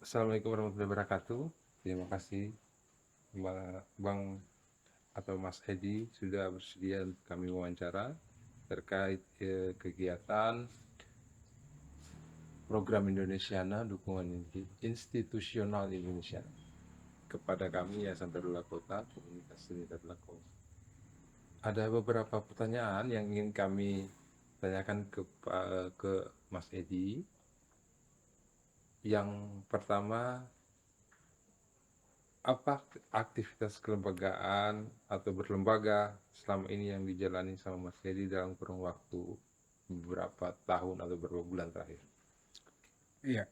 Assalamualaikum warahmatullahi wabarakatuh. Terima kasih Bang atau Mas Edi sudah bersedia untuk kami wawancara terkait kegiatan program Indonesiana dukungan institusional Indonesia kepada kami Yayasan Tadulako Kota Komunitas Seni Tadulako. Ada beberapa pertanyaan yang ingin kami tanyakan ke Mas Edi. Yang pertama, apa aktivitas kelembagaan atau berlembaga selama ini yang dijalani sama Mas Hedi dalam kurun waktu beberapa tahun atau beberapa bulan terakhir? Iya,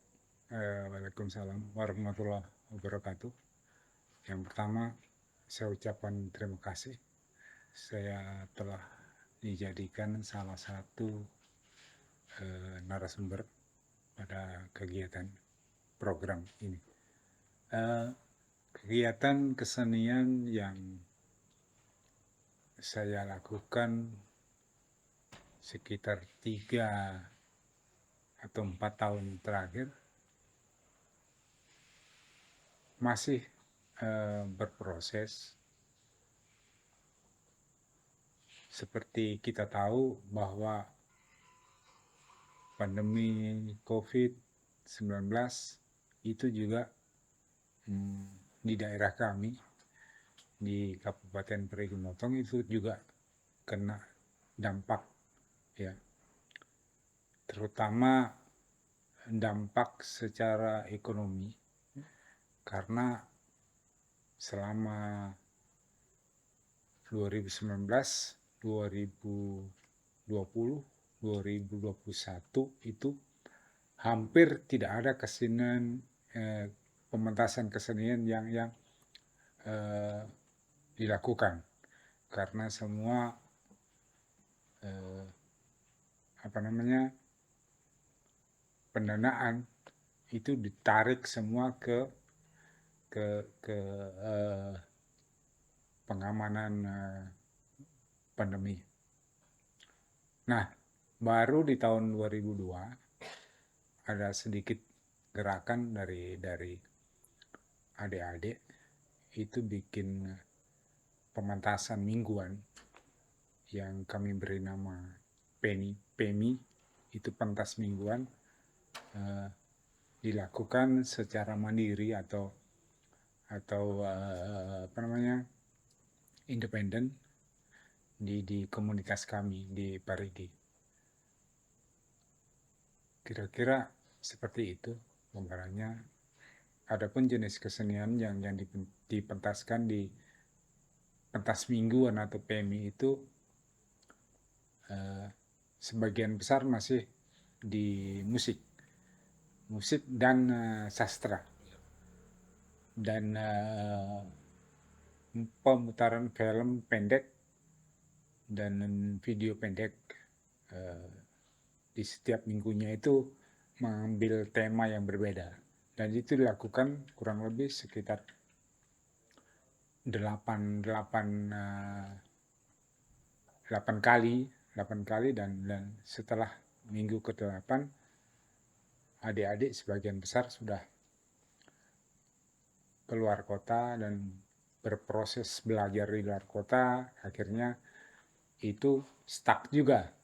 Waalaikumsalam warahmatullahi wabarakatuh. Yang pertama, saya ucapkan terima kasih. Saya telah dijadikan salah satu narasumber pada kegiatan program ini. Kegiatan kesenian yang saya lakukan sekitar 3 atau 4 tahun terakhir masih berproses. Seperti kita tahu bahwa pandemi COVID-19 itu juga di daerah kami, di Kabupaten Parigi Motong itu juga kena dampak, ya, terutama dampak secara ekonomi, karena selama 2019, 2020, 2021 itu hampir tidak ada kesenian, pementasan kesenian yang dilakukan, karena semua pendanaan itu ditarik semua ke pengamanan pandemi. Nah, baru di tahun 2002 ada sedikit gerakan dari adik-adik itu bikin pementasan mingguan yang kami beri nama PEMI, itu pentas mingguan, dilakukan secara mandiri atau independen di komunitas kami di Parigi. Kira-kira seperti itu gambarannya. Adapun jenis kesenian yang dipentaskan di pentas mingguan atau PMI itu sebagian besar masih di musik dan sastra, dan pemutaran film pendek dan video pendek. Di setiap minggunya itu mengambil tema yang berbeda, dan itu dilakukan kurang lebih sekitar 8 kali, dan setelah minggu ke-8 adik-adik sebagian besar sudah keluar kota dan berproses belajar di luar kota. Akhirnya itu stuck juga,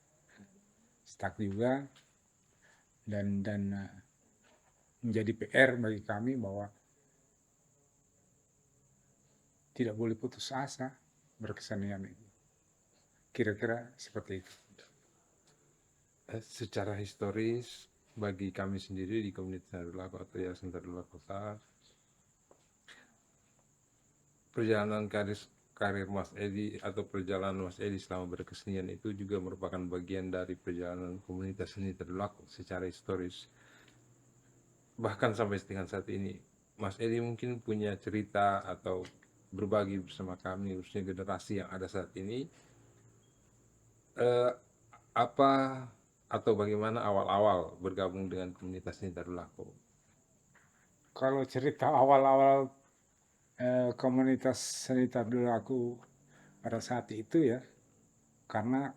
dan menjadi PR bagi kami bahwa tidak boleh putus asa berkesenian itu. Kira-kira seperti itu. Secara historis bagi kami sendiri di komunitas Tadulako atau Yayasan Tadulako Kota, perjalanan karir Mas Edi atau perjalanan Mas Edi selama berkesenian itu juga merupakan bagian dari perjalanan komunitas seni Tadulako secara historis. Bahkan sampai dengan saat ini, Mas Edi mungkin punya cerita atau berbagi bersama kami, khususnya generasi yang ada saat ini, apa atau bagaimana awal-awal bergabung dengan komunitas ini Tadulako? Kalau cerita awal-awal komunitas seni Tadulako pada saat itu, ya, karena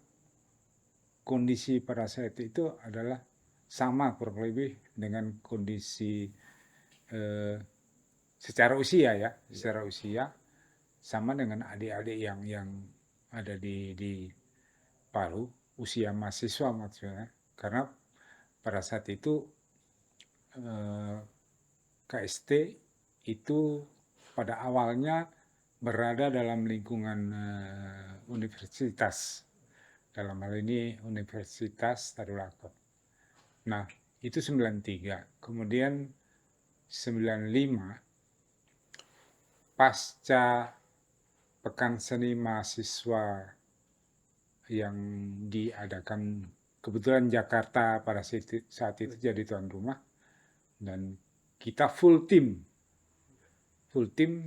kondisi pada saat itu adalah sama kurang lebih dengan kondisi eh, secara usia ya, secara usia sama dengan adik-adik yang ada di Palu, usia mahasiswa maksudnya. Karena pada saat itu eh, KST itu pada awalnya berada dalam lingkungan universitas. Dalam hal ini Universitas Tadulako. Nah, itu 93. Kemudian 95 pasca Pekan Seni Mahasiswa yang diadakan kebetulan Jakarta pada saat itu jadi tuan rumah, dan kita full tim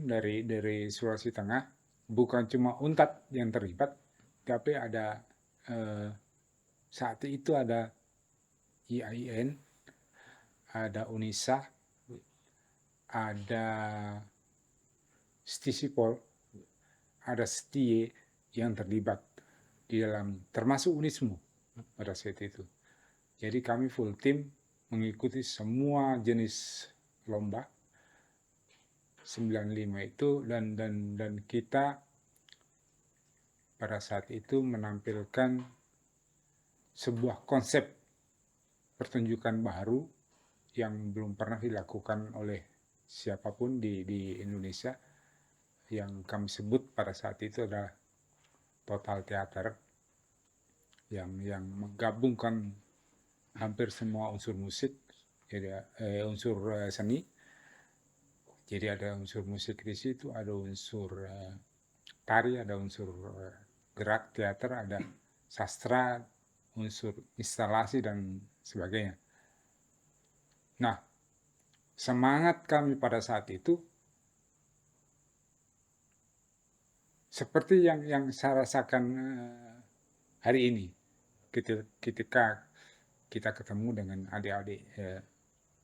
dari Sulawesi Tengah, bukan cuma Untat yang terlibat, tapi ada saat itu ada IAIN, ada UNISA, ada Stisipol, ada STIE yang terlibat di dalam, termasuk Unismu pada saat itu. Jadi kami full tim mengikuti semua jenis lomba 95 itu, dan kita pada saat itu menampilkan sebuah konsep pertunjukan baru yang belum pernah dilakukan oleh siapapun di Indonesia, yang kami sebut pada saat itu adalah total theater, yang menggabungkan hampir semua unsur musik, jadi unsur seni. Jadi ada unsur musik di situ, ada unsur tari, ada unsur gerak teater, ada sastra, unsur instalasi dan sebagainya. Nah, semangat kami pada saat itu seperti yang saya rasakan hari ini ketika kita ketemu dengan adik-adik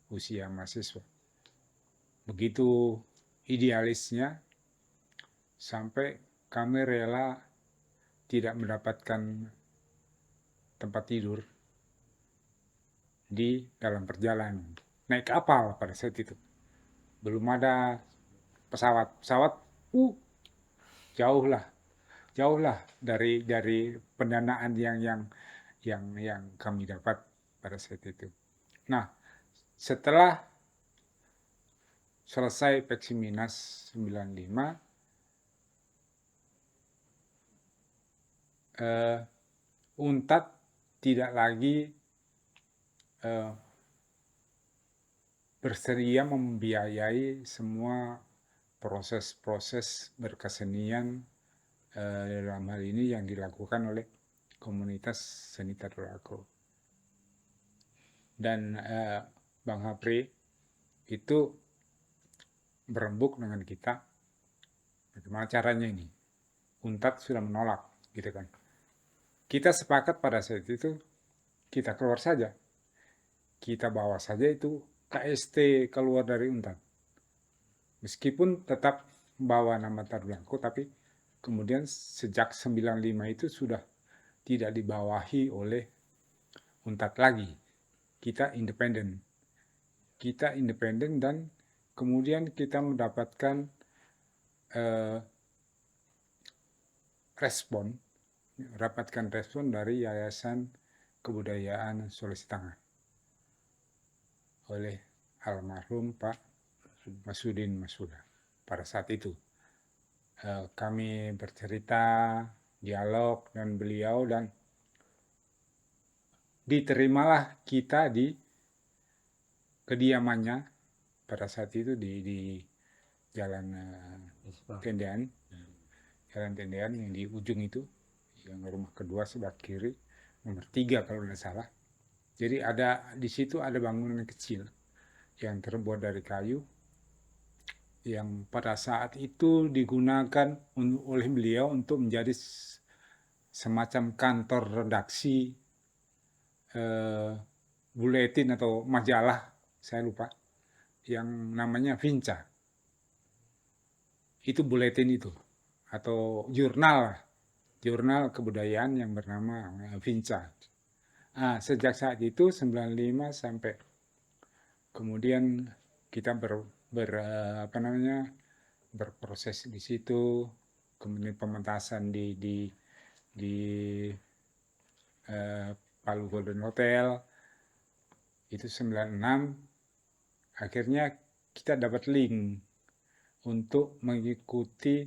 usia mahasiswa. Begitu idealisnya sampai kami rela tidak mendapatkan tempat tidur di dalam perjalanan. Naik kapal pada saat itu. Belum ada pesawat. Pesawat jauh lah dari pendanaan yang kami dapat pada saat itu. Nah, setelah selesai Peksiminas 95, Untat tidak lagi bersedia membiayai semua proses-proses berkesenian dalam hal ini yang dilakukan oleh komunitas seni Tadulako. Dan Bang Hapri itu berembuk dengan kita, bagaimana caranya ini. Untat sudah menolak, gitu kan. Kita sepakat pada saat itu, kita keluar saja. Kita bawa saja itu KST keluar dari Untat. Meskipun tetap bawa nama Tadulako, tapi kemudian sejak 95 itu sudah tidak dibawahi oleh Untat lagi. Kita independen. Dan kemudian kita mendapatkan respon dari Yayasan Kebudayaan Sulawesi Tengah oleh almarhum Pak Masudin Masuda. Pada saat itu kami bercerita, dialog dengan beliau, dan diterimalah kita di kediamannya pada saat itu di Jalan Tendean, yang di ujung itu, yang rumah kedua sebelah kiri, nomor 3 kalau tidak salah. Jadi di situ ada bangunan kecil yang terbuat dari kayu, yang pada saat itu digunakan oleh beliau untuk menjadi semacam kantor redaksi buletin atau majalah, saya lupa, yang namanya Vinca. Itu buletin itu, atau jurnal kebudayaan yang bernama Vinca. Sejak saat itu 95 sampai kemudian kita berproses di situ, kemudian pementasan di Palu Golden Hotel itu 96. Akhirnya kita dapat link untuk mengikuti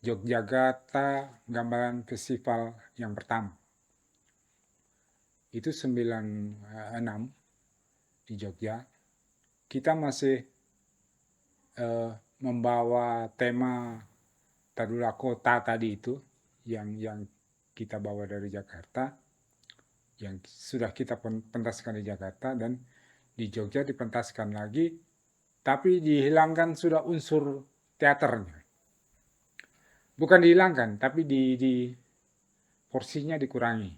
Yogyakarta Gambaran Festival yang pertama. Itu 96 di Jogja. Kita masih membawa tema Tadula Kota tadi itu yang kita bawa dari Jakarta, yang sudah kita pentaskan di Jakarta, dan di Jogja dipentaskan lagi, tapi dihilangkan sudah unsur teaternya. Bukan dihilangkan, tapi di porsinya dikurangi.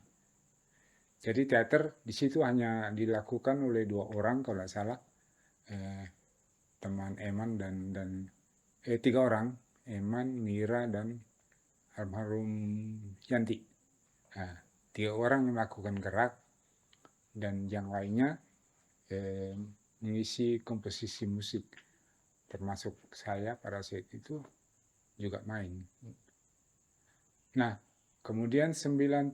Jadi teater di situ hanya dilakukan oleh 2 orang kalau tidak salah, teman Eman dan 3 orang, Eman, Mira, dan almarhum Yanti. 3 orang melakukan gerak, dan yang lainnya mengisi komposisi musik, termasuk saya pada saat itu juga main. Nah, kemudian 97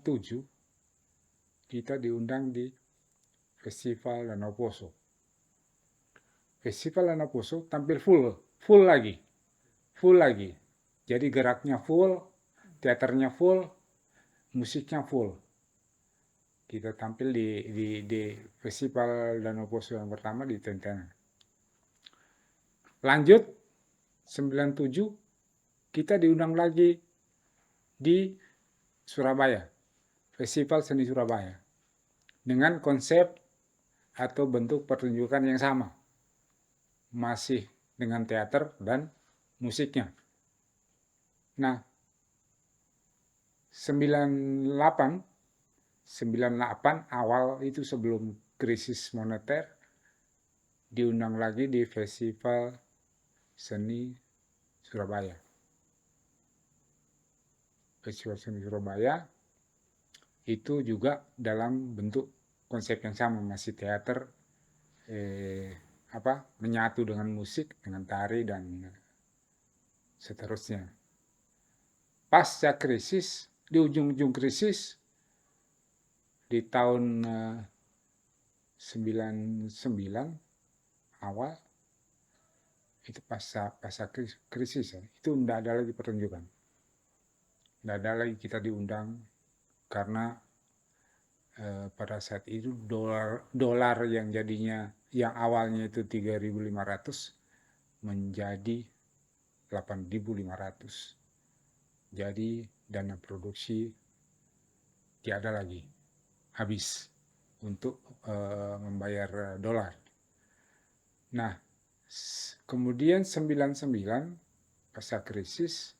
kita diundang di Festival Danau Poso. Festival Danau Poso tampil full lagi. Jadi geraknya full, teaternya full, musiknya full. Kita tampil di Festival Danau Poso yang pertama di Tentenan. Lanjut 97 kita diundang lagi di Surabaya, Festival Seni Surabaya, dengan konsep atau bentuk pertunjukan yang sama, masih dengan teater dan musiknya. Nah, 98 awal itu sebelum krisis moneter, diundang lagi di Festival Seni Surabaya. Festival Seni Surabaya itu juga dalam bentuk konsep yang sama, masih teater, menyatu dengan musik, dengan tari, dan seterusnya. Pasca krisis, di ujung-ujung krisis, di tahun 99 awal, itu pasca krisis, itu tidak ada lagi pertunjukan. Tidak ada lagi kita diundang, karena pada saat itu dolar yang awalnya itu 3.500 menjadi 8.500. Jadi dana produksi tiada lagi, habis untuk membayar dolar. Nah, kemudian 99 pasca krisis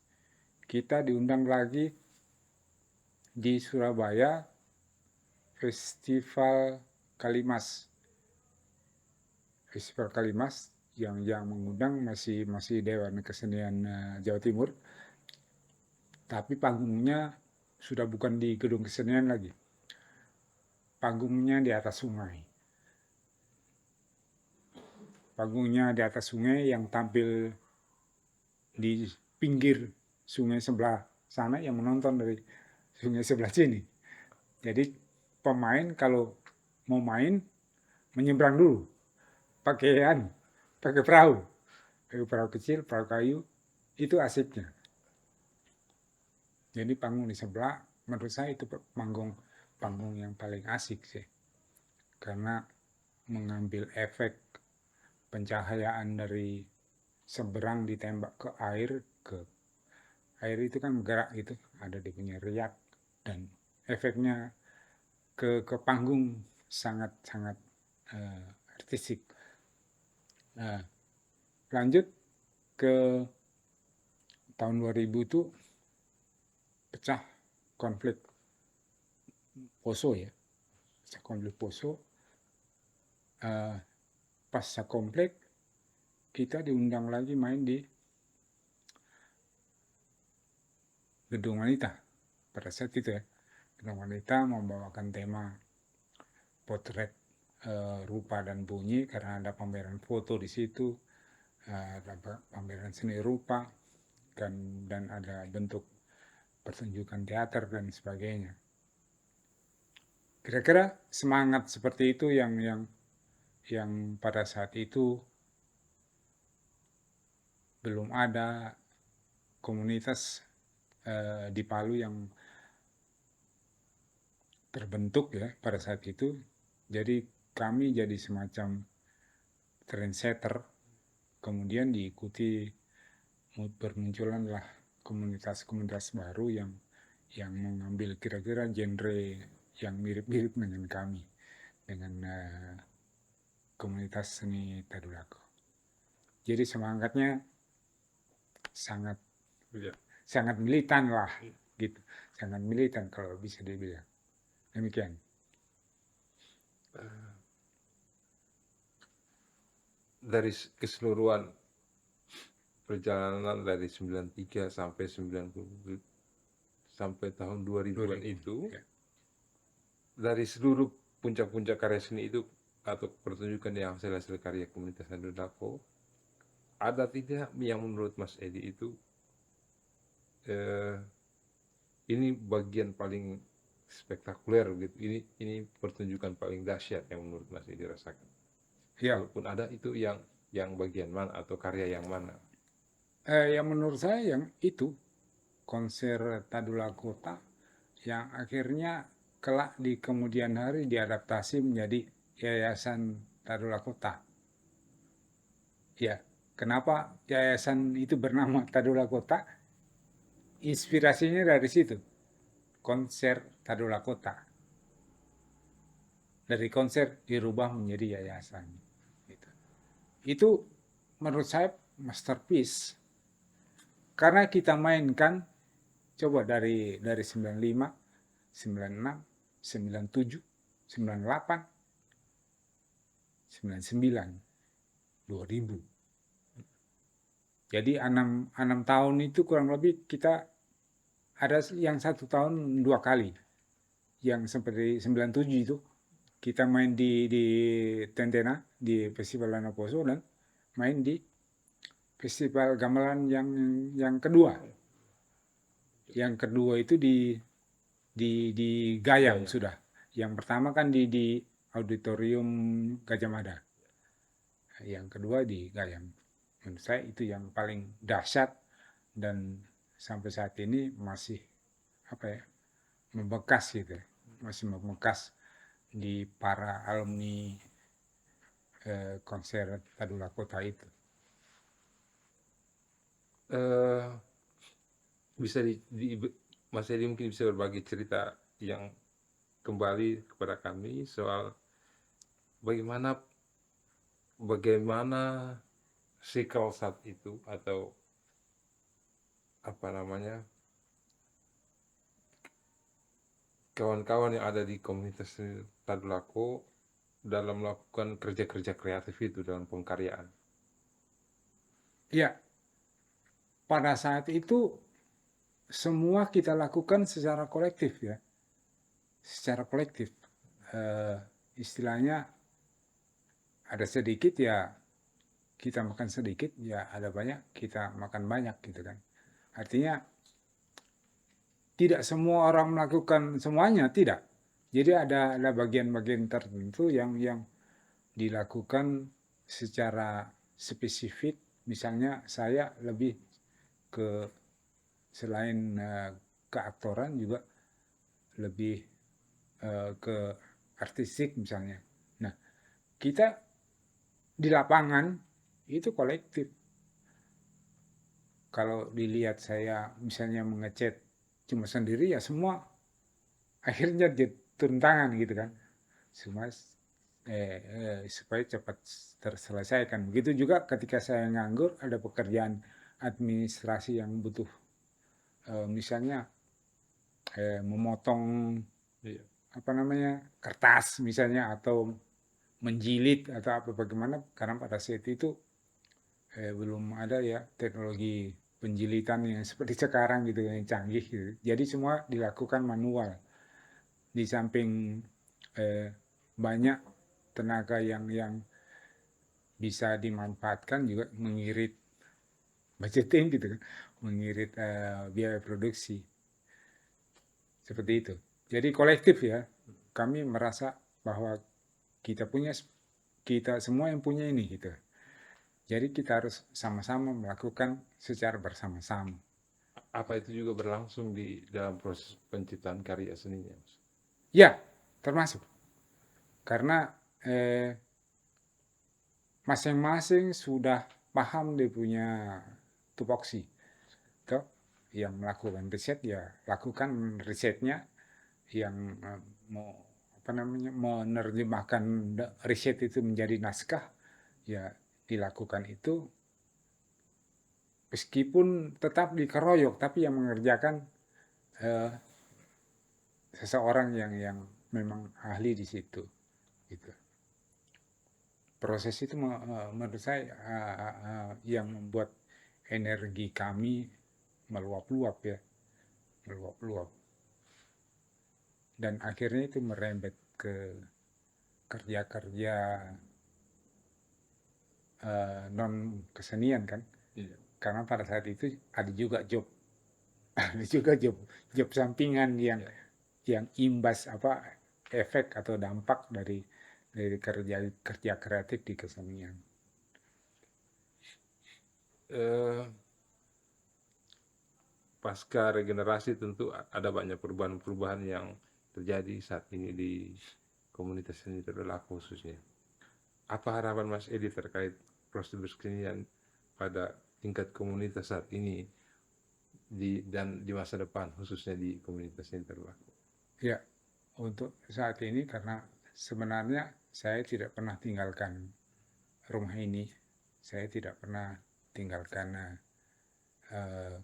kita diundang lagi di Surabaya, Festival Kalimas. Festival Kalimas yang mengundang masih Dewan Kesenian Jawa Timur, tapi panggungnya sudah bukan di Gedung Kesenian lagi. Panggungnya di atas sungai. Panggungnya di atas sungai yang tampil di pinggir sungai sebelah sana, yang menonton dari sungai sebelah sini. Jadi pemain kalau mau main menyeberang dulu, pakai perahu kecil, perahu kayu, itu asiknya. Jadi panggung di sebelah, menurut saya itu panggung yang paling asik sih, karena mengambil efek pencahayaan dari seberang ditembak ke air itu kan bergerak gitu, ada dia punya riak, dan efeknya ke panggung sangat artistik. Nah, lanjut ke tahun 2000 itu pecah konflik Poso ya. Pecah konflik Poso. Pasca konflik kita diundang lagi main di Gedung Wanita pada saat itu ya. Gedung Wanita membawakan tema potret rupa dan bunyi karena ada pameran foto di situ, ada pameran seni rupa, dan ada bentuk pertunjukan teater dan sebagainya. Kira-kira semangat seperti itu yang pada saat itu belum ada komunitas di Palu yang terbentuk ya pada saat itu. Jadi kami jadi semacam trendsetter, kemudian diikuti bermunculanlah komunitas-komunitas baru yang mengambil kira-kira genre yang mirip-mirip dengan kami, dengan komunitas seni Tadulako. Jadi semangatnya sangat Ya. sangat militan lah, gitu, sangat militan kalau bisa dibilang. Demikian. Dari keseluruhan perjalanan dari 93 sampai 90 sampai tahun 2000-an itu, Ya. dari seluruh puncak-puncak karya seni itu atau pertunjukan yang hasil-hasil karya komunitas Tadulako, ada tidak yang menurut Mas Edi itu ini bagian paling spektakuler gitu, ini pertunjukan paling dahsyat yang menurut Mas Edi rasakan? Ya, Walaupun ada itu yang bagian mana atau karya yang mana? yang menurut saya yang itu konser Tadulako yang akhirnya kelak di kemudian hari diadaptasi menjadi Yayasan Tadulako. Ya, kenapa yayasan itu bernama Tadulako? Inspirasinya dari situ, konser Tadulako. Dari konser dirubah menjadi yayasan. Gitu. Itu menurut saya masterpiece. Karena kita mainkan coba dari 95, 96, 97, 98, 99, 2000. Jadi 6 tahun itu kurang lebih kita ada yang 1 tahun 2 kali. Yang seperti 97 itu kita main di Tentena di Festival Danau Poso dan main di Festival Gamelan yang kedua. Yang kedua itu di Gayam sudah. Yang pertama kan di Auditorium Gajah Mada. Yang kedua di Gayam. Menurut saya itu yang paling dahsyat dan sampai saat ini masih membekas gitu, masih membekas di para alumni konser Tadulako itu. Bisa Mas Edi mungkin bisa berbagi cerita yang kembali kepada kami soal bagaimana sikal saat itu atau kawan-kawan yang ada di komunitas Tadulako dalam melakukan kerja-kerja kreatif itu dalam pengkaryaan. Ya, pada saat itu semua kita lakukan secara kolektif ya, secara kolektif. Istilahnya ada sedikit ya kita makan sedikit, ya ada banyak kita makan banyak gitu kan. Artinya tidak semua orang melakukan semuanya, tidak. Jadi ada bagian-bagian tertentu yang dilakukan secara spesifik. Misalnya saya lebih ke selain keaktoran juga lebih ke artistik misalnya. Nah, kita di lapangan itu kolektif. Kalau dilihat saya misalnya mengecat cuma sendiri ya semua akhirnya turun tangan gitu kan. Semua supaya cepat terselesaikan. Begitu juga ketika saya nganggur ada pekerjaan administrasi yang butuh misalnya memotong kertas misalnya atau menjilid atau apa bagaimana, karena pada saat itu belum ada ya teknologi penjilitan yang seperti sekarang gitu yang canggih gitu. Jadi semua dilakukan manual. Di samping banyak tenaga yang bisa dimanfaatkan juga mengirit budgeting gitu kan, mengirit biaya produksi seperti itu. Jadi kolektif ya, kami merasa bahwa kita semua yang punya ini gitu. Jadi kita harus sama-sama melakukan secara bersama-sama. Apa itu juga berlangsung di dalam proses penciptaan karya seninya, Mas? Ya, termasuk karena masing-masing sudah paham dia punya tupoksi. Toh, yang melakukan riset ya lakukan risetnya, yang mau apa namanya menerjemahkan riset itu menjadi naskah ya dilakukan itu, meskipun tetap dikeroyok tapi yang mengerjakan eh, seseorang yang memang ahli di situ gitu. Proses itu menurut saya yang membuat energi kami meluap-luap ya, meluap-luap, dan akhirnya itu merembet ke kerja-kerja non kesenian kan, Iya. karena pada saat itu ada juga job ada juga job sampingan Ya. yang imbas apa efek atau dampak dari kerja kerja kreatif di kesenian. Eh, Pasca regenerasi tentu ada banyak perubahan-perubahan yang terjadi saat ini di komunitas seni Tadulako khususnya. Apa harapan Mas Edi terkait proses berkesenian pada tingkat komunitas saat ini dan di masa depan khususnya di komunitas seni Tadulako? Ya, untuk saat ini karena sebenarnya saya tidak pernah tinggalkan rumah ini, saya tidak pernah tinggalkan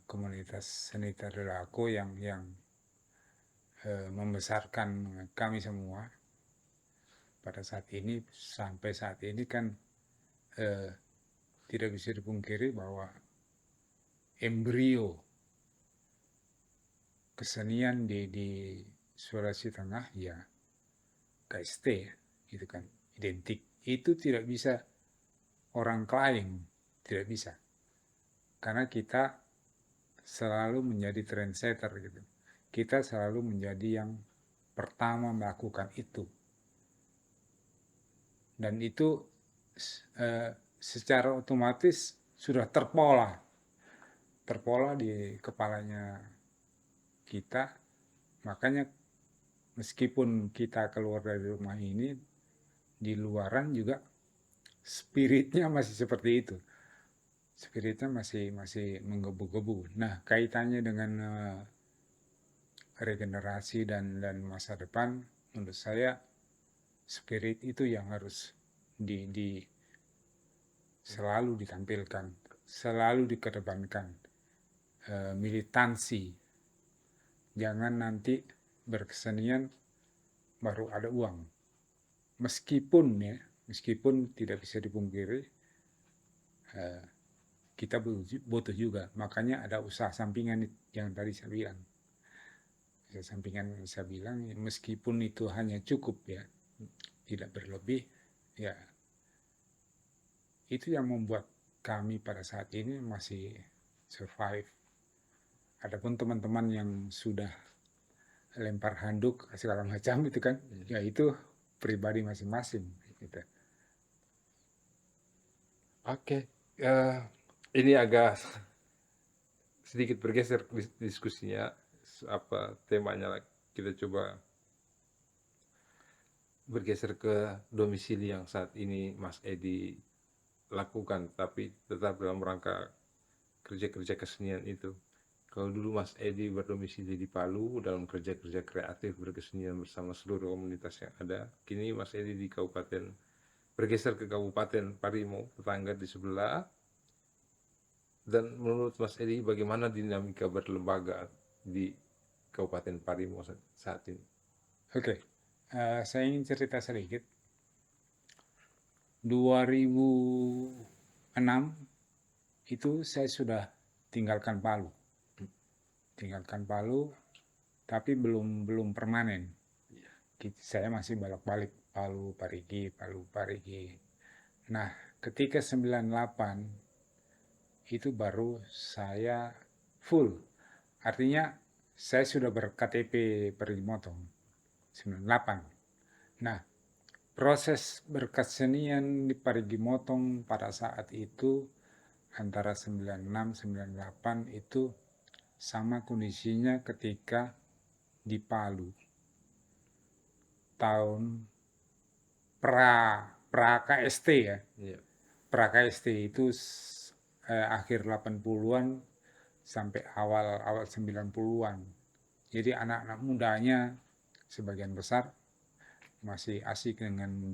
komunitas seni Tadulako yang membesarkan kami semua pada saat ini. Sampai saat ini kan tidak bisa dipungkiri bahwa embrio kesenian di Sulawesi Tengah ya KST gitu kan, identik itu tidak bisa orang klaim, tidak bisa, karena kita selalu menjadi trendsetter gitu, kita selalu menjadi yang pertama melakukan itu, dan itu secara otomatis sudah terpola di kepalanya kita. Makanya meskipun kita keluar dari rumah ini, di luaran juga spiritnya masih seperti itu, spiritnya masih menggebu-gebu. Nah, kaitannya dengan regenerasi dan masa depan, menurut saya spirit itu yang harus di selalu ditampilkan, selalu dikedepankan. Militansi, jangan nanti berkesenian baru ada uang. Meskipun tidak bisa dipungkiri kita butuh juga, makanya ada usaha sampingan yang tadi saya bilang. Usaha sampingan saya bilang, meskipun itu hanya cukup ya, tidak berlebih, ya itu yang membuat kami pada saat ini masih survive. Adapun teman-teman yang sudah lempar handuk segala macam itu kan, ya itu pribadi masing-masing gitu. Oke, ini agak sedikit bergeser diskusinya. Apa temanya? Kita coba bergeser ke domisili yang saat ini Mas Edi lakukan, tapi tetap dalam rangka kerja-kerja kesenian itu. Kalau dulu Mas Edi berdomisili di Palu dalam kerja-kerja kreatif berkesenian bersama seluruh komunitas yang ada, kini Mas Edi di kabupaten bergeser ke Kabupaten Parimo, tetangga di sebelah. Dan menurut Mas Edi, bagaimana dinamika berlembaga di Kabupaten Parimo saat ini? Oke, saya ingin cerita sedikit. 2006 itu saya sudah tinggalkan Palu, tapi belum permanen. Saya masih bolak-balik Palu Parigi, Palu Parigi. Nah, ketika 98 itu baru saya full. Artinya saya sudah ber-KTP Parigi Motong 98. Nah, proses berkesenian di Parigi Motong pada saat itu antara 96 98 itu sama kondisinya ketika di Palu tahun pra KST ya. Iya. Pra KST itu akhir 80-an sampai awal 90-an. Jadi anak-anak mudanya sebagian besar masih asik dengan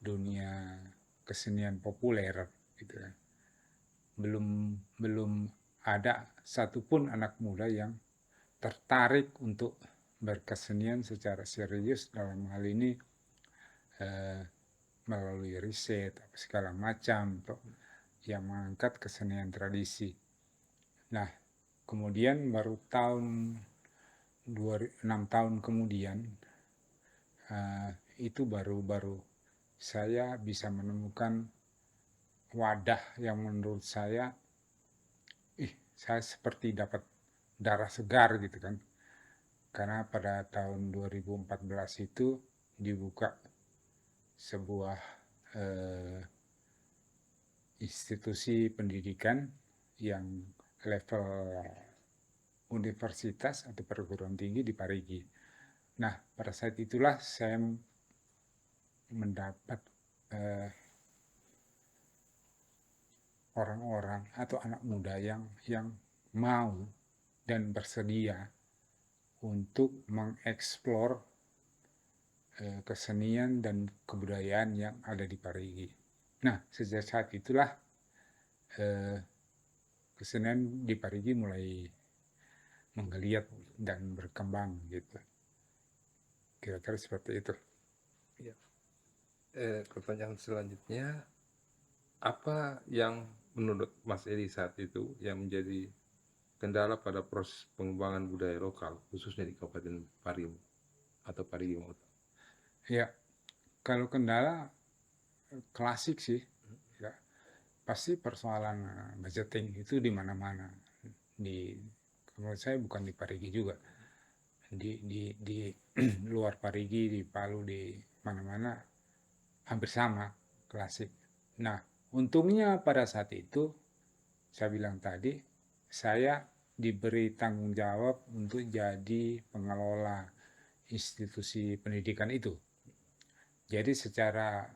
dunia kesenian populer gitu ya. Belum ada satupun anak muda yang tertarik untuk berkesenian secara serius dalam hal ini melalui riset segala macam yang mengangkat kesenian tradisi. Nah, kemudian baru 6 tahun kemudian itu baru saya bisa menemukan wadah yang menurut saya seperti dapat darah segar gitu kan. Karena pada tahun 2014 itu dibuka sebuah institusi pendidikan yang level universitas atau perguruan tinggi di Parigi. Nah, pada saat itulah saya mendapat orang-orang atau anak muda yang mau dan bersedia untuk mengeksplor kesenian dan kebudayaan yang ada di Parigi. Nah, sejak saat itulah kesenian di Parigi mulai menggeliat dan berkembang gitu. Kira-kira seperti itu. Iya. Pertanyaan selanjutnya, apa yang menurut Mas Edi saat itu yang menjadi kendala pada proses pengembangan budaya lokal, khususnya di Kabupaten Parigi atau Parigi Motong? Ya, kalau kendala klasik sih, ya, pasti persoalan budgeting itu di mana-mana. Menurut saya bukan di Parigi juga, di luar Parigi, di Palu, di mana-mana hampir sama klasik. Nah, untungnya pada saat itu saya bilang tadi saya diberi tanggung jawab untuk jadi pengelola institusi pendidikan itu. Jadi secara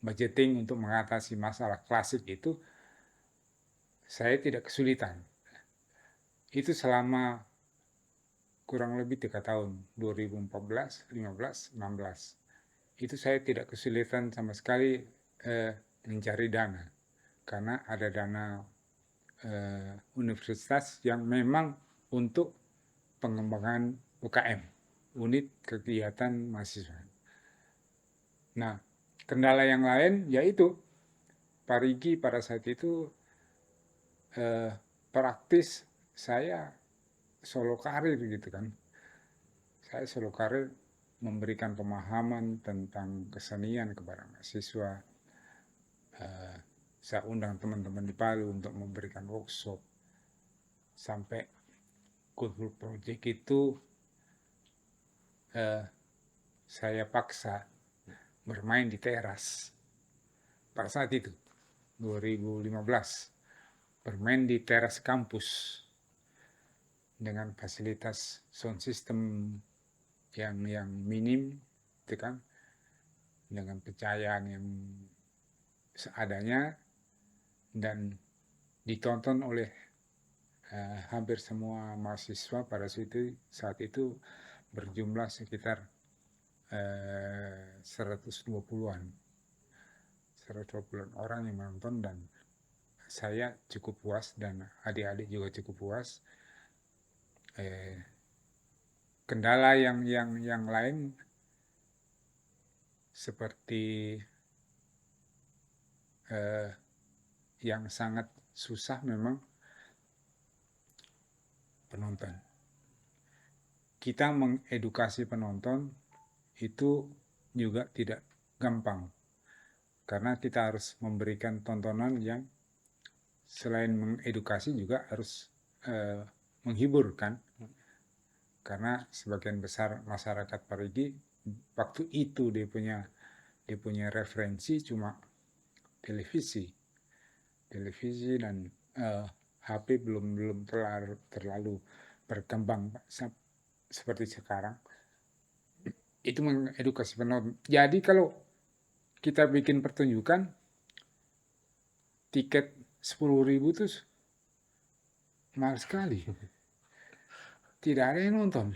budgeting untuk mengatasi masalah klasik itu saya tidak kesulitan. Itu selama kurang lebih 3 tahun, 2014, 15, 16. Itu saya tidak kesulitan sama sekali mencari dana. Karena ada dana universitas yang memang untuk pengembangan UKM, unit kegiatan mahasiswa. Nah, kendala yang lain yaitu Parigi pada saat itu praktis saya solo karir gitu kan. Saya solo karir memberikan pemahaman tentang kesenian kepada mahasiswa. Saya undang teman-teman di Palu untuk memberikan workshop. Sampai Kultur Project itu saya paksa bermain di teras. Pada saat itu, 2015, bermain di teras kampus dengan fasilitas sound system yang minim, itu kan, dengan pencahayaan yang seadanya dan ditonton oleh hampir semua mahasiswa pada saat itu berjumlah sekitar 120-an orang yang menonton, dan saya cukup puas dan adik-adik juga cukup puas. Kendala yang lain seperti yang sangat susah memang penonton. kita mengedukasi penonton itu juga tidak gampang, karena kita harus memberikan tontonan yang selain mengedukasi juga harus menghibur kan, karena sebagian besar masyarakat Parigi waktu itu dia punya referensi cuma televisi dan HP belum terlalu berkembang seperti sekarang. Itu mengedukasi penonton. Jadi kalau kita bikin pertunjukan, tiket 10.000 tuh mahal sekali. Tidak ada yang nonton.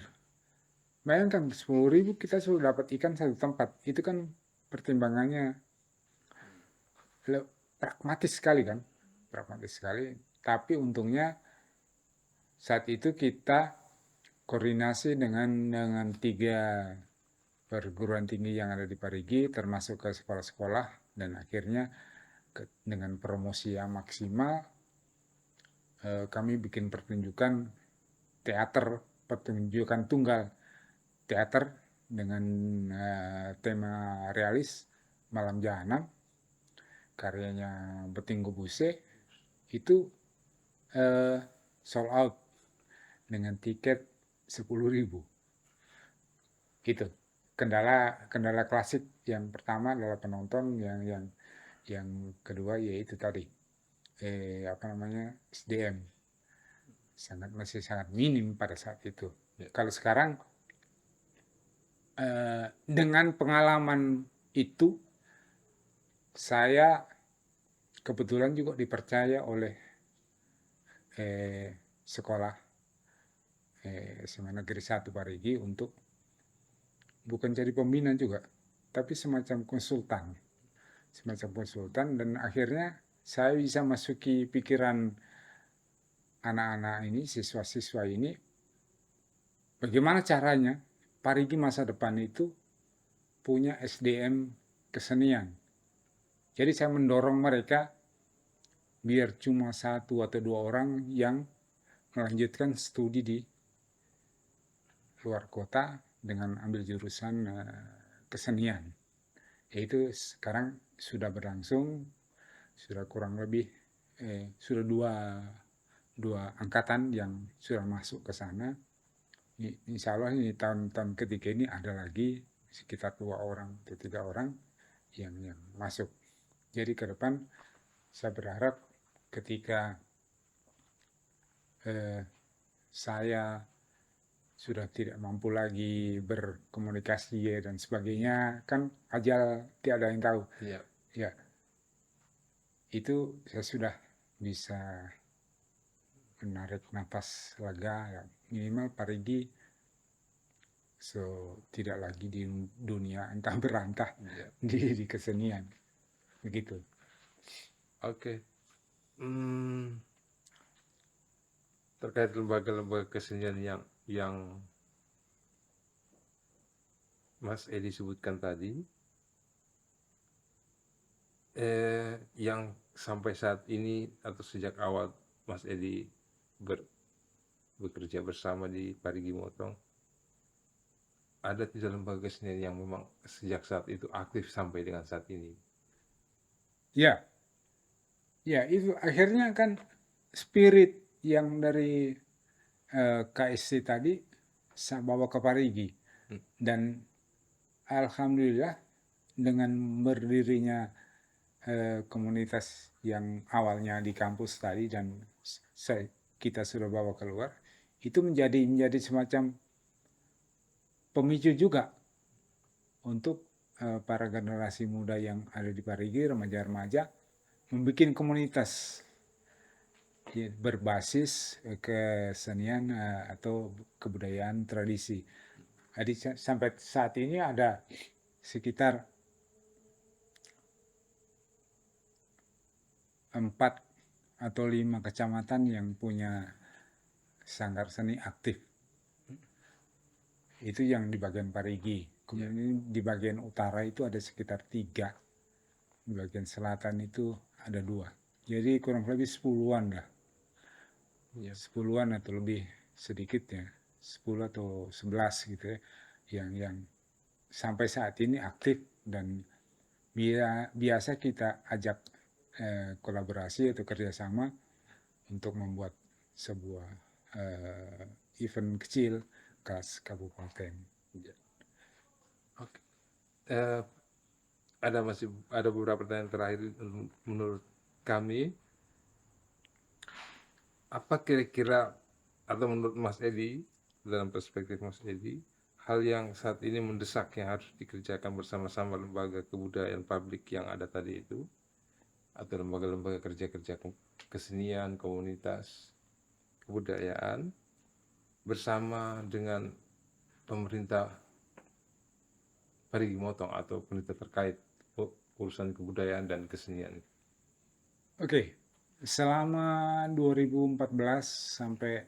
Bayangkan 10.000 kita sudah dapat ikan satu tempat. Itu kan pertimbangannya pragmatis sekali kan. Pragmatis sekali. Tapi untungnya saat itu kita koordinasi dengan 3 perguruan tinggi yang ada di Parigi, termasuk ke sekolah-sekolah, dan akhirnya dengan promosi yang maksimal kami bikin pertunjukan teater, pertunjukan tunggal teater dengan tema realis Malam Jahanam, karyanya Beting Gubuse. Itu sold out dengan tiket 10.000. Gitu. Kendala klasik yang pertama adalah penonton, yang kedua yaitu tadi SDM masih sangat minim pada saat itu. Kalau sekarang dengan pengalaman itu, saya kebetulan juga dipercaya oleh sekolah SMA Negeri 1 Parigi untuk bukan jadi pembina juga, tapi semacam konsultan, dan akhirnya saya bisa masuki pikiran anak-anak ini, siswa-siswa ini, bagaimana caranya Parigi masa depan itu punya SDM kesenian. Jadi saya mendorong mereka biar cuma 1 atau 2 orang yang melanjutkan studi di luar kota dengan ambil jurusan kesenian. Yaitu sekarang sudah berlangsung, sudah kurang lebih sudah dua angkatan yang sudah masuk ke sana. Insya Allah ini tahun ketiga ini ada lagi sekitar 2 orang atau 3 orang yang masuk. Jadi ke depan saya berharap ketika saya sudah tidak mampu lagi berkomunikasi dan sebagainya, kan ajal tiada yang tahu. Ya, itu saya sudah bisa menarik nafas lega, ya, minimal Parigi tidak lagi di dunia entah berantah di kesenian, begitu. Oke. Terkait lembaga-lembaga kesenian yang Mas Edi sebutkan tadi, yang sampai saat ini atau sejak awal Mas Edi bekerja bersama di Parigi Motong, ada tidak lembaga kesenian yang memang sejak saat itu aktif sampai dengan saat ini? Ya, itu akhirnya kan spirit yang dari KSC tadi saya bawa ke Parigi. Dan alhamdulillah dengan berdirinya komunitas yang awalnya di kampus tadi dan kita sudah bawa keluar, itu menjadi semacam pemicu juga untuk para generasi muda yang ada di Parigi, remaja-remaja, membuat komunitas berbasis kesenian atau kebudayaan tradisi. Jadi sampai saat ini ada sekitar 4 atau 5 kecamatan yang punya sanggar seni aktif. Itu yang di bagian Parigi. Kemudian di bagian utara itu ada sekitar 3. Di bagian selatan itu ada 2. Jadi kurang lebih 10-an lah. 10-an atau lebih sedikit ya. 10 atau 11 gitu ya, yang sampai saat ini aktif dan biasa kita ajak kolaborasi atau kerjasama untuk membuat sebuah event kecil kelas kabupaten. Ya. Oke. Eh, ada beberapa pertanyaan terakhir menurut kami. Apa kira-kira atau menurut Mas Edi, dalam perspektif Mas Edi, hal yang saat ini mendesak yang harus dikerjakan bersama-sama lembaga kebudayaan publik yang ada tadi itu, atau lembaga-lembaga kerja-kerja kesenian, komunitas, kebudayaan, bersama dengan pemerintah Parigi Motong atau pemerintah terkait urusan kebudayaan dan kesenian? Oke, selama 2014 sampai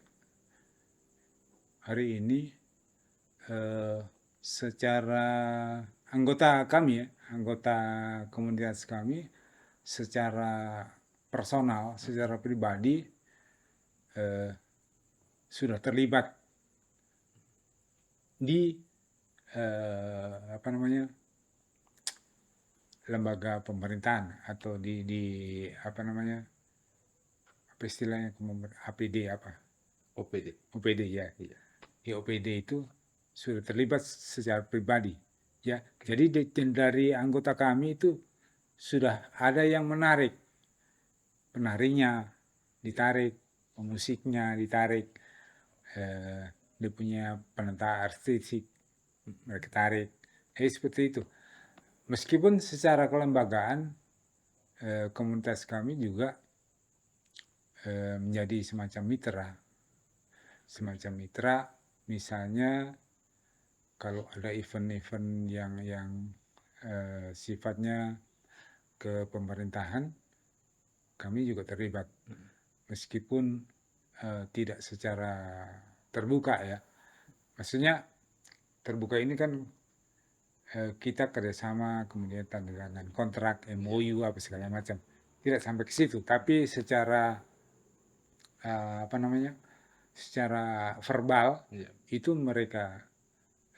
hari ini secara anggota kami ya, anggota komunitas kami secara personal, secara pribadi sudah terlibat di apa namanya, lembaga pemerintahan atau di apa namanya, apa istilahnya, APD apa? OPD. OPD ya. Iya. Di OPD itu sudah terlibat secara pribadi ya. Jadi dari anggota kami itu sudah ada yang menarik, penarinya ditarik, pemusiknya ditarik, dia punya penata artistik mereka tarik. Jadi seperti itu. Meskipun secara kelembagaan komunitas kami juga menjadi semacam mitra, misalnya kalau ada event-event yang sifatnya ke pemerintahan, kami juga terlibat, meskipun tidak secara terbuka ya. Maksudnya terbuka ini kan kita kerjasama, kemudian tanda tangan kontrak, MOU apa segala macam, tidak sampai ke situ. Tapi secara apa namanya, secara verbal itu mereka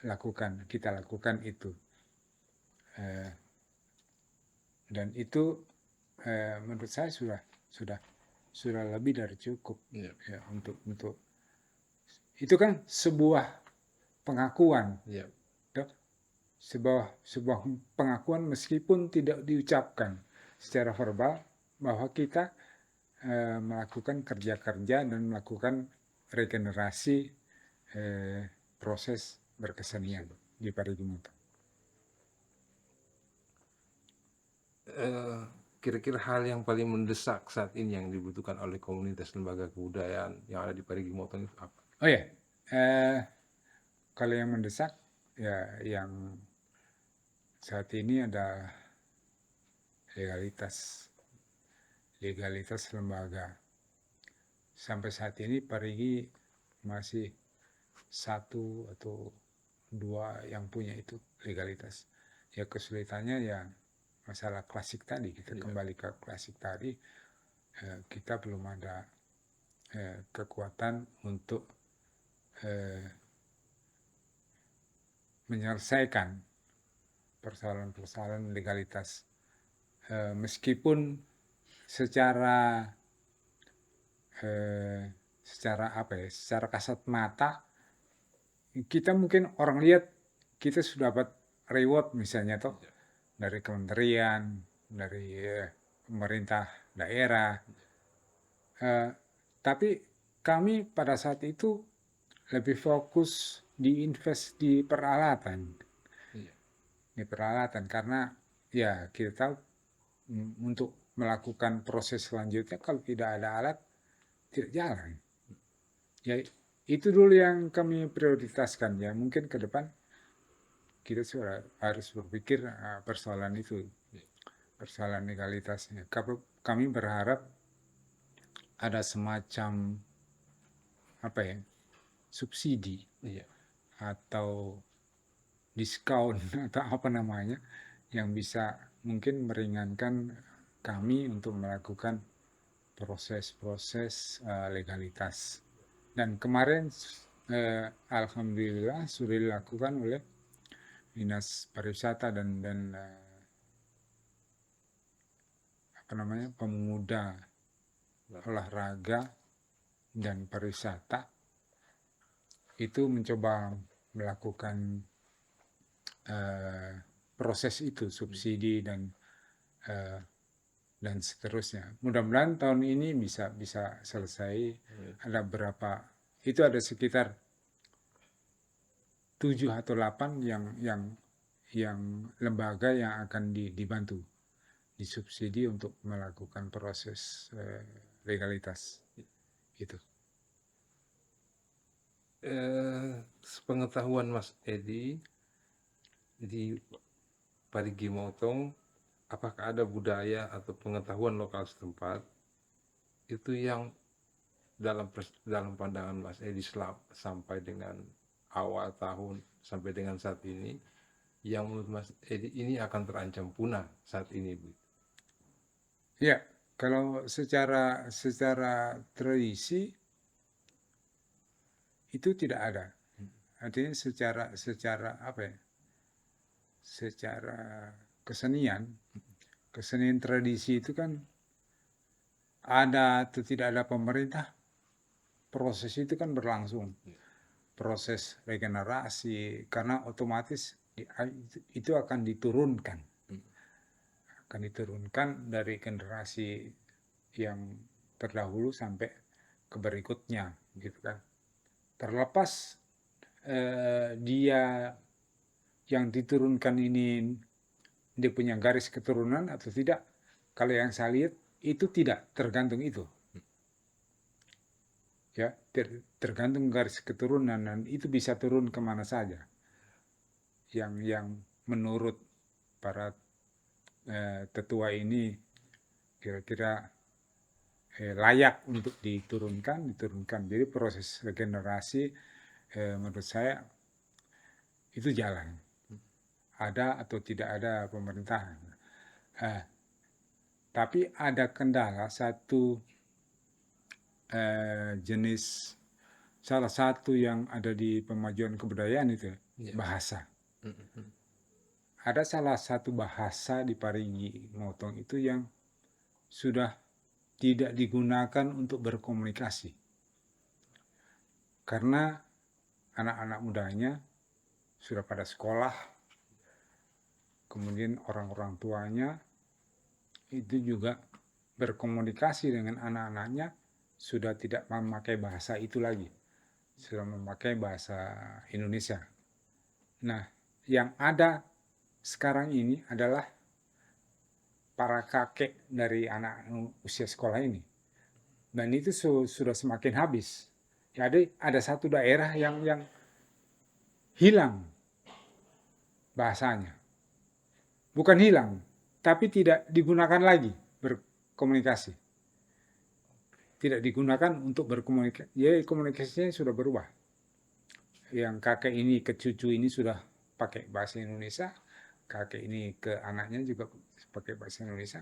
lakukan, kita lakukan itu, dan itu menurut saya sudah lebih dari cukup ya, untuk itu kan sebuah pengakuan, sebuah pengakuan meskipun tidak diucapkan secara verbal bahwa kita melakukan kerja-kerja dan melakukan regenerasi proses berkesenian di Parigi Motong. Kira-kira hal yang paling mendesak saat ini yang dibutuhkan oleh komunitas lembaga kebudayaan yang ada di Parigi Motong itu apa? Oh ya, kalau yang mendesak ya yang saat ini ada legalitas lembaga. Sampai saat ini Parigi masih 1 atau 2 yang punya itu legalitas. Ya kesulitannya ya masalah klasik tadi, kita kembali ke klasik tadi, kita belum ada kekuatan untuk menyelesaikan persoalan-persoalan legalitas, meskipun secara secara kasat mata kita mungkin orang lihat kita sudah dapat reward misalnya toh dari kementerian, dari pemerintah daerah, tapi kami pada saat itu lebih fokus diinvest di peralatan, karena ya kita tahu untuk melakukan proses selanjutnya kalau tidak ada alat tidak jalan. Ya itu dulu yang kami prioritaskan ya. Mungkin ke depan kita sudah harus berpikir persoalan itu, persoalan legalitasnya. Kami berharap ada semacam subsidi atau diskon atau apa namanya yang bisa mungkin meringankan kami untuk melakukan proses-proses legalitas. Dan kemarin Alhamdulillah sudah dilakukan oleh Dinas Pariwisata dan pemuda, olahraga dan pariwisata itu mencoba melakukan proses itu, subsidi dan seterusnya. Mudah-mudahan tahun ini bisa selesai. Ada berapa? Itu ada sekitar 7 atau 8 yang lembaga yang akan dibantu, disubsidi untuk melakukan proses legalitas itu. Sepengetahuan Mas Edi, di Parigi Motong, apakah ada budaya atau pengetahuan lokal setempat itu yang dalam pandangan Mas Edi sampai dengan awal tahun sampai dengan saat ini, yang menurut Mas Edi ini akan terancam punah saat ini, Bu? Ya, kalau secara tradisi itu tidak ada. Artinya secara apa ya? Secara kesenian tradisi itu kan ada atau tidak ada pemerintah, proses itu kan berlangsung. Proses regenerasi, karena otomatis itu akan diturunkan. Akan diturunkan dari generasi yang terdahulu sampai ke berikutnya, gitu kan. Terlepas dia yang diturunkan ini dia punya garis keturunan atau tidak, kalau yang saya lihat itu tidak tergantung itu. Ya, tergantung garis keturunan dan itu bisa turun kemana saja. Yang menurut para tetua ini kira-kira layak untuk diturunkan. Jadi proses regenerasi menurut saya itu jalan. Ada atau tidak ada pemerintahan. Tapi ada kendala satu jenis, salah satu yang ada di pemajuan kebudayaan itu bahasa. Ada salah satu bahasa di Parigi Motong itu yang sudah tidak digunakan untuk berkomunikasi. Karena anak-anak mudanya sudah pada sekolah, kemudian orang-orang tuanya itu juga berkomunikasi dengan anak-anaknya sudah tidak memakai bahasa itu lagi, sudah memakai bahasa Indonesia. Nah, yang ada sekarang ini adalah para kakek dari anak usia sekolah ini, dan itu sudah semakin habis. Jadi ada satu daerah yang hilang bahasanya, bukan hilang, tapi tidak digunakan lagi berkomunikasi. Tidak digunakan untuk berkomunikasi. Ya, komunikasinya sudah berubah. Yang kakek ini ke cucu ini sudah pakai bahasa Indonesia, kakek ini ke anaknya juga pakai bahasa Indonesia,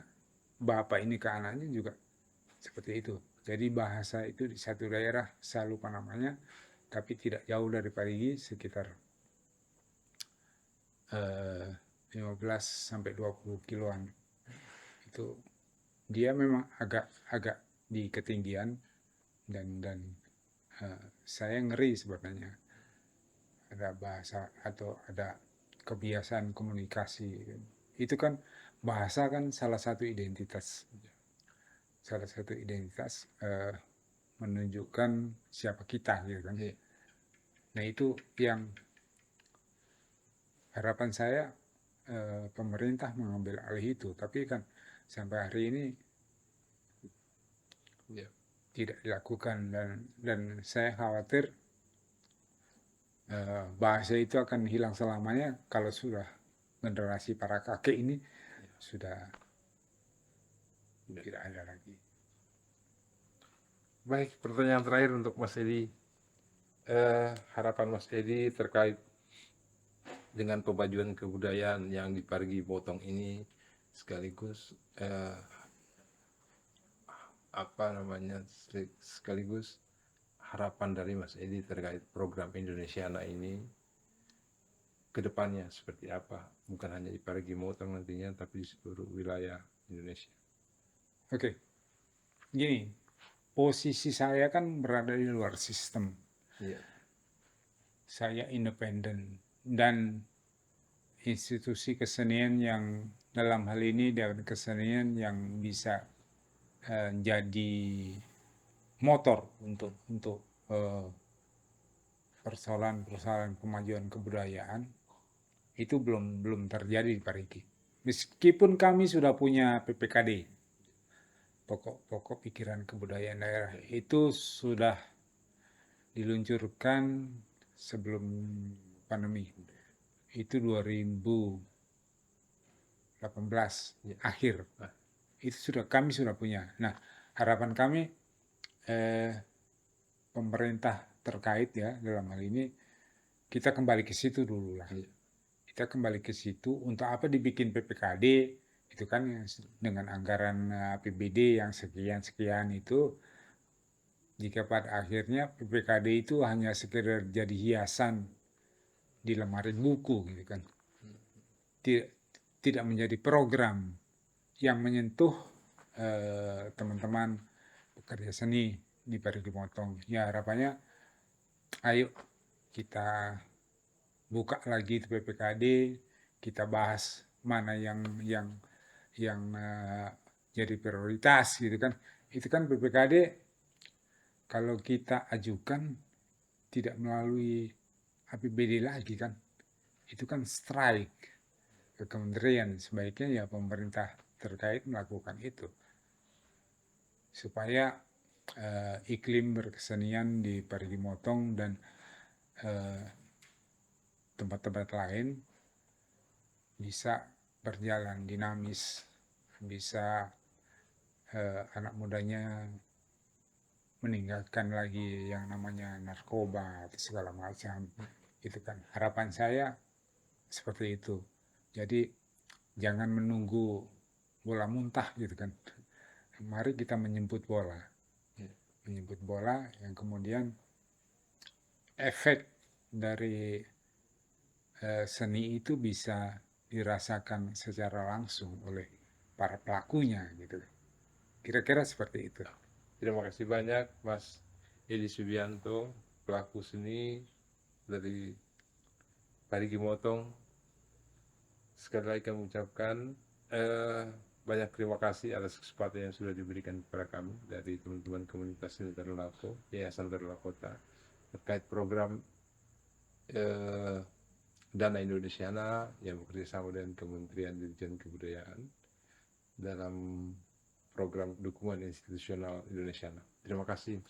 bapak ini ke anaknya juga seperti itu. Jadi bahasa itu di satu daerah, saya lupa namanya, tapi tidak jauh dari Parigi, sekitar 15 sampai 20 kiloan. Itu dia memang agak di ketinggian dan saya ngeri sebenarnya ada bahasa atau ada kebiasaan komunikasi. Itu kan bahasa kan salah satu identitas menunjukkan siapa kita, gitu kan. Nah, itu yang harapan saya pemerintah mengambil alih itu, tapi kan sampai hari ini tidak dilakukan, dan saya khawatir bahasa itu akan hilang selamanya kalau sudah generasi para kakek ini sudah tidak ada lagi. Baik, pertanyaan terakhir untuk Mas Edi. Harapan Mas Edi terkait dengan pemajuan kebudayaan yang di Parigi Motong ini, sekaligus sekaligus harapan dari Mas Edi terkait program Indonesiana ini ke depannya seperti apa? Bukan hanya di Parigi Motong nantinya, tapi di seluruh wilayah Indonesia. Oke, gini, posisi saya kan berada di luar sistem. Iya, Saya independen dan institusi kesenian yang dalam hal ini dan kesenian yang bisa jadi motor untuk persoalan-persoalan kemajuan kebudayaan itu belum terjadi di Parigi. Meskipun kami sudah punya PPKD, pokok-pokok pikiran kebudayaan daerah, itu sudah diluncurkan sebelum pandemi. Itu 2018 Ya. akhir. Itu kami sudah punya. Nah, harapan kami pemerintah terkait ya dalam hal ini kita kembali ke situ dulu lah. Iya. Kita kembali ke situ untuk apa dibikin PPKD itu kan dengan anggaran APBD yang sekian itu, jika pada akhirnya PPKD itu hanya sekedar jadi hiasan di lemari buku gitu kan, tidak menjadi program yang menyentuh teman-teman pekerja seni di Parigi Motong. Ya harapannya ayo kita buka lagi itu PPKD, kita bahas mana yang jadi prioritas gitu kan. Itu kan PPKD kalau kita ajukan tidak melalui APBD lagi kan, itu kan strike ke kementerian. Sebaiknya ya pemerintah terkait melakukan itu supaya iklim berkesenian di Parigi Motong dan tempat-tempat lain bisa berjalan dinamis, bisa anak mudanya meninggalkan lagi yang namanya narkoba atau segala macam. Itu kan harapan saya seperti itu. Jadi jangan menunggu bola muntah gitu kan. Mari kita menjemput bola. Menjemput bola yang kemudian efek dari seni itu bisa dirasakan secara langsung oleh para pelakunya gitu. Kira-kira seperti itu. Terima kasih banyak Mas Edi Subianto, pelaku seni dari Parigi Motong. Sekali lagi kami ucapkan banyak terima kasih atas kesempatan yang sudah diberikan kepada kami dari teman-teman komunitas seni Tadulako, Yayasan Tadulako Kota, terkait program Dana Indonesiana yang bekerjasama dengan Kementerian Dirjen Kebudayaan dalam program dukungan institusional Indonesiana. Terima kasih.